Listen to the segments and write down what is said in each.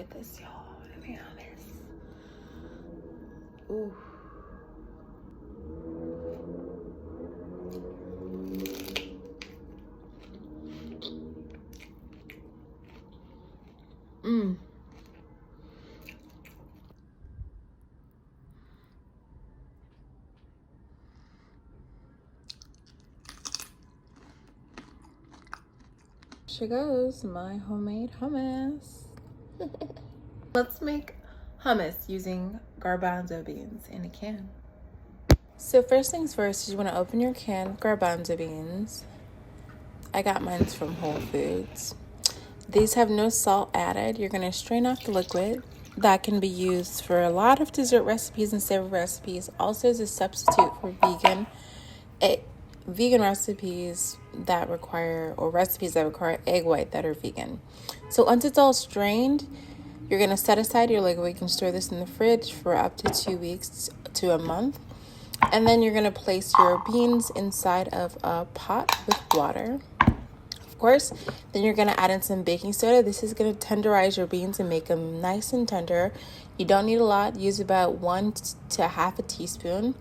at this, y'all. Let me honest. Ooh. Mmm. Here goes my homemade hummus. Let's make hummus using garbanzo beans in a can. So first things first, you want to open your canned garbanzo beans. I got mine from Whole Foods. These have no salt added. You're going to strain off the liquid. That can be used for a lot of dessert recipes and savory recipes. Also as a substitute for vegan recipes that require, or recipes that require egg white that are vegan. So once it's all strained, you're going to set aside your liquid. You can store this in the fridge for up to 2 weeks to a month. And then you're going to place your beans inside of a pot with water. Of course, then you're going to add in some baking soda. This is going to tenderize your beans and make them nice and tender. You don't need a lot. Use about 1 to half a teaspoon.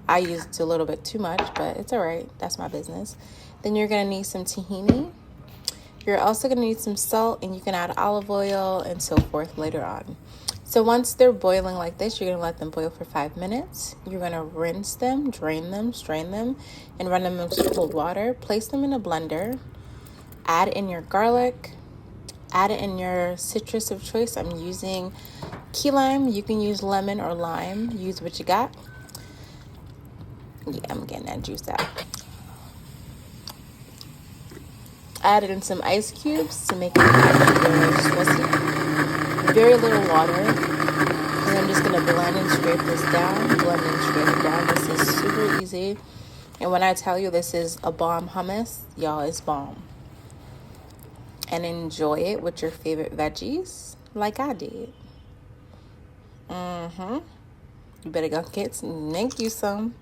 I used a little bit too much, but it's all right. That's my business. Then you're going to need some tahini. You're also going to need some salt, and you can add olive oil and so forth later on. So once they're boiling like this, you're going to let them boil for 5 minutes. You're going to rinse them, drain them, strain them, and run them in cold water. Place them in a blender. Add in your garlic. Add it in your citrus of choice. I'm using key lime. You can use lemon or lime. Use what you got. Yeah, I'm getting that juice out. Add in some ice cubes to make it extra swishy. Very little water. And I'm just going to blend and scrape this down. Blend and scrape it down. This is super easy. And when I tell you this is a bomb hummus, y'all, it's bomb. And enjoy it with your favorite veggies like I did. You better go get some. Make you some.